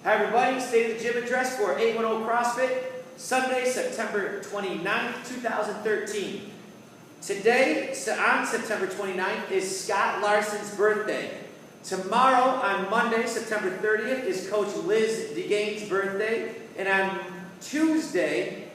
Hi everybody, State of the Gym address for 810 CrossFit, Sunday, September 29th, 2013. Today, on September 29th, is Scott Larson's birthday. Tomorrow, on Monday, September 30th, is Coach Liz DeGain's birthday. And on Tuesday,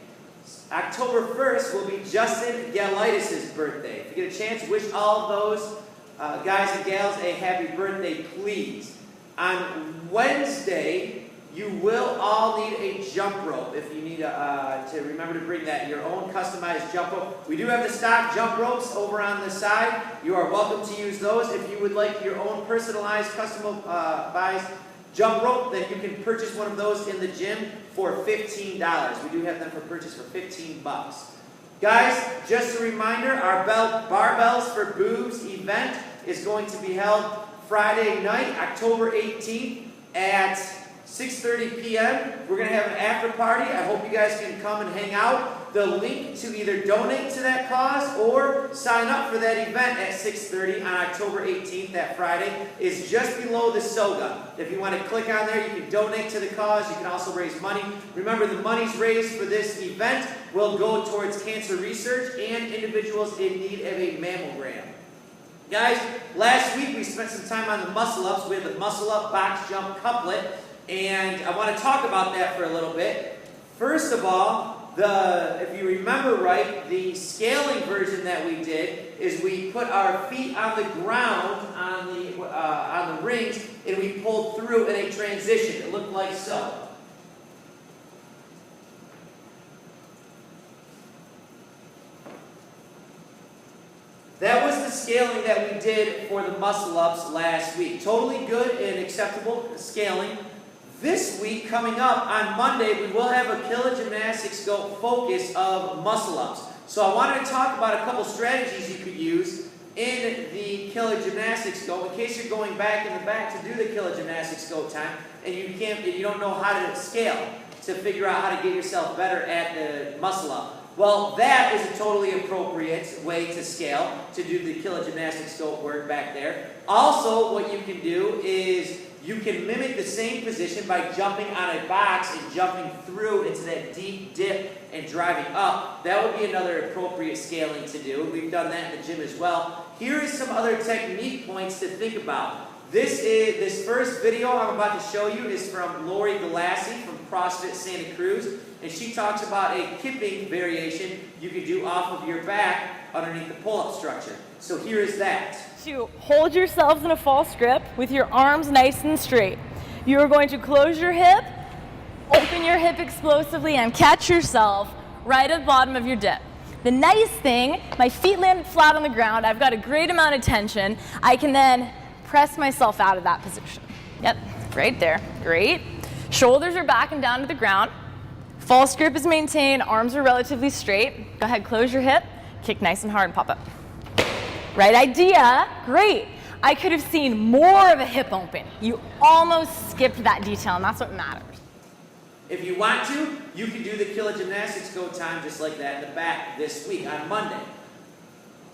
October 1st, will be Justin Galitis' birthday. If you get a chance, wish all of those guys and gals a happy birthday, please. On Wednesday, you will all need a jump rope if you need to remember to bring that, your own customized jump rope. We do have the stock jump ropes over on the side. You are welcome to use those. If you would like your own personalized, customized jump rope, then you can purchase one of those in the gym for $15. We do have them for purchase for $15. Guys, just a reminder, our Barbells for Boobs event is going to be held Friday night, October 18th at 6:30 p.m. We're going to have an after party. I hope you guys can come and hang out. The link to either donate to that cause or sign up for that event at 6:30 on October 18th, that Friday, is just below the Soga. If you want to click on there, you can donate to the cause. You can also raise money. Remember, the monies raised for this event will go towards cancer research and individuals in need of a mammogram. Guys, last week we spent some time on the muscle-ups. We had the muscle-up box jump couplet, and I want to talk about that for a little bit. First of all, if you remember right, the scaling version that we did is we put our feet on the ground on the rings, and we pulled through in a transition. It looked like so. That was the scaling that we did for the muscle-ups last week. Totally good and acceptable scaling. This week, coming up on Monday, we will have a kilogymnastics scope focus of muscle-ups. So I wanted to talk about a couple strategies you could use in the kilogymnastics scope in case you're going back in the back to do the kilogymnastics scope time and you don't know how to scale to figure out how to get yourself better at the muscle-up. Well, that is a totally appropriate way to scale, to do the kilogymnastics scope work back there. Also, what you can do is you can mimic the same position by jumping on a box and jumping through into that deep dip and driving up. That would be another appropriate scaling to do. We've done that in the gym as well. Here is some other technique points to think about. This first video I'm about to show you is from Lori Galassi from CrossFit Santa Cruz, and she talks about a kipping variation you can do off of your back underneath the pull-up structure. So here is that. To hold yourselves in a false grip with your arms nice and straight. You are going to close your hip, open your hip explosively, and catch yourself right at the bottom of your dip. The nice thing, my feet landed flat on the ground. I've got a great amount of tension. I can then press myself out of that position. Yep, right there. Great. Shoulders are back and down to the ground. False grip is maintained. Arms are relatively straight. Go ahead, close your hip. Kick nice and hard and pop up. Right idea. Great. I could have seen more of a hip open. You almost skipped that detail, and that's what matters. If you want to, you can do the kilogymnastics go time just like that in the back this week on Monday.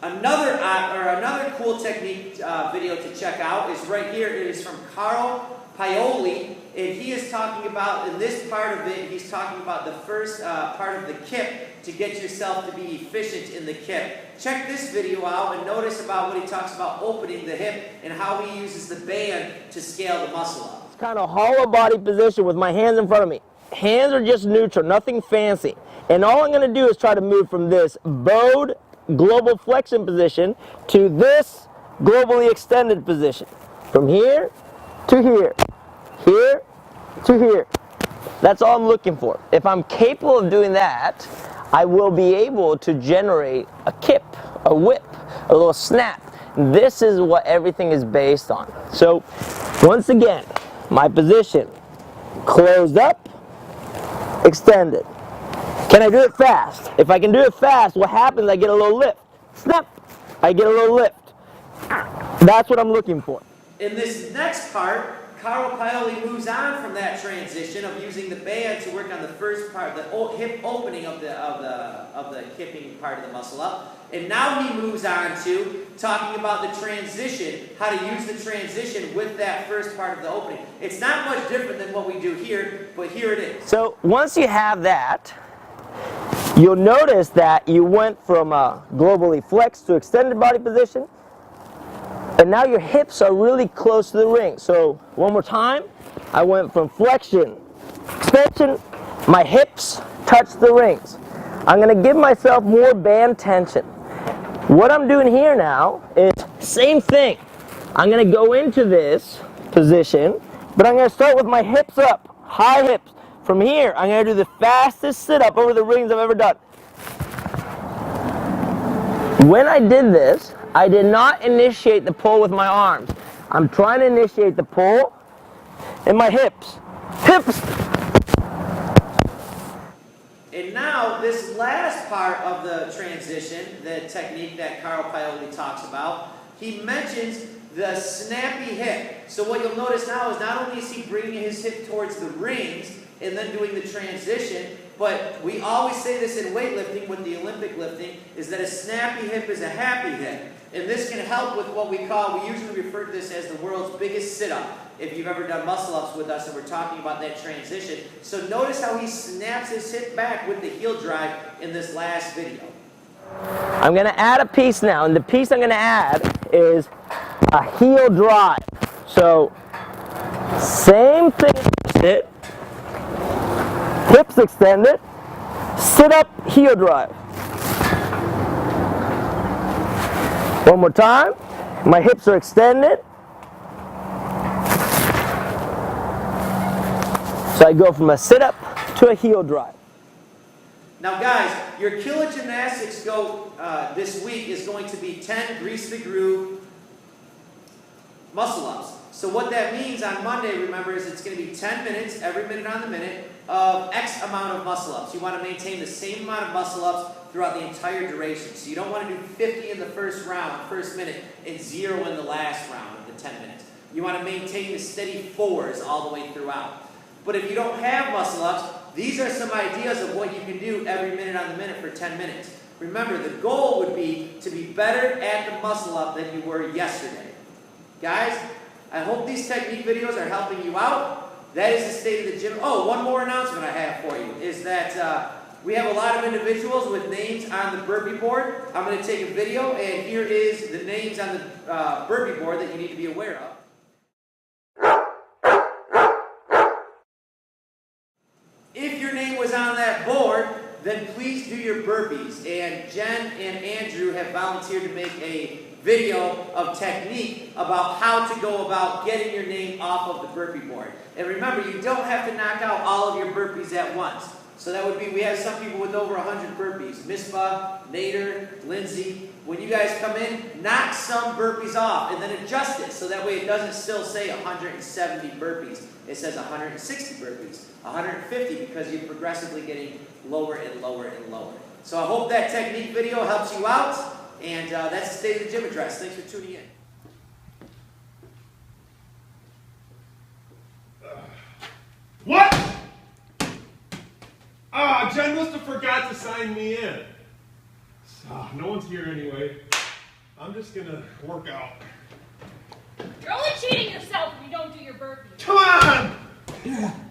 Another cool technique video to check out is right here. It is from Carl Paoli, and he is talking about, in this part of it, he's talking about the first part of the kip to get yourself to be efficient in the kip. Check this video out and notice about what he talks about opening the hip and how he uses the band to scale the muscle up. It's kind of hollow body position with my hands in front of me. Hands are just neutral, nothing fancy. And all I'm going to do is try to move from this bowed global flexion position to this globally extended position. From here to here, here to here. That's all I'm looking for. If I'm capable of doing that, I will be able to generate a kip, a whip, a little snap. This is what everything is based on. So once again, my position, closed up, extended. Can I do it fast? If I can do it fast, what happens? I get a little lift. Snap. I get a little lift. That's what I'm looking for. In this next part, Carl Pioli moves on from that transition of using the band to work on the first part, the hip opening of the hipping part of the muscle up. And now he moves on to talking about the transition, how to use the transition with that first part of the opening. It's not much different than what we do here, but here it is. So once you have that, you'll notice that you went from a globally flexed to extended body position, and now your hips are really close to the ring. So one more time, I went from flexion, extension, my hips touch the rings. I'm going to give myself more band tension. What I'm doing here now is same thing. I'm going to go into this position, but I'm going to start with my hips up, high hips. From here, I'm going to do the fastest sit-up over the rings I've ever done. When I did this, I did not initiate the pull with my arms. I'm trying to initiate the pull in my hips. Hips! And now, this last part of the transition, the technique that Carl Pioli talks about, he mentions the snappy hip. So what you'll notice now is not only is he bringing his hip towards the rings and then doing the transition, but we always say this in weightlifting with the Olympic lifting, is that a snappy hip is a happy hip. And this can help with what we usually refer to this as the world's biggest sit-up, if you've ever done muscle-ups with us and we're talking about that transition. So notice how he snaps his hip back with the heel drive in this last video. I'm going to add a piece now, and the piece I'm going to add is a heel drive. So, same thing, sit, hips extended, sit up, heel drive. One more time, my hips are extended. So I go from a sit up to a heel drive. Now guys, your kilogymnastics this week is going to be 10 grease the groove muscle ups. So what that means on Monday, remember, is it's going to be 10 minutes, every minute on the minute, of X amount of muscle ups. You want to maintain the same amount of muscle ups throughout the entire duration. So you don't want to do 50 in the first round, first minute, and 0 in the last round of the 10 minutes. You want to maintain the steady 4s all the way throughout. But if you don't have muscle ups, these are some ideas of what you can do every minute on the minute for 10 minutes. Remember, the goal would be to be better at the muscle up than you were yesterday. Guys, I hope these technique videos are helping you out. That is the state of the gym. Oh, one more announcement I have for you is that we have a lot of individuals with names on the burpee board. I'm going to take a video, and here is the names on the burpee board that you need to be aware of. If your name was on that board, then please do your burpees. And Jen and Andrew have volunteered to make a video of technique about how to go about getting your name off of the burpee board. And remember, you don't have to knock out all of your burpees at once. So that would be, we have some people with over 100 burpees. Misbah, Nader, Lindsay. When you guys come in, knock some burpees off and then adjust it. So that way it doesn't still say 170 burpees. It says 160 burpees, 150, because you're progressively getting lower and lower and lower. So I hope that technique video helps you out. And that's the State of the Gym address. Thanks for tuning in. What? Jen must have forgot to sign me in. No one's here anyway. I'm just gonna work out. You're only cheating yourself if you don't do your burpees. Come on!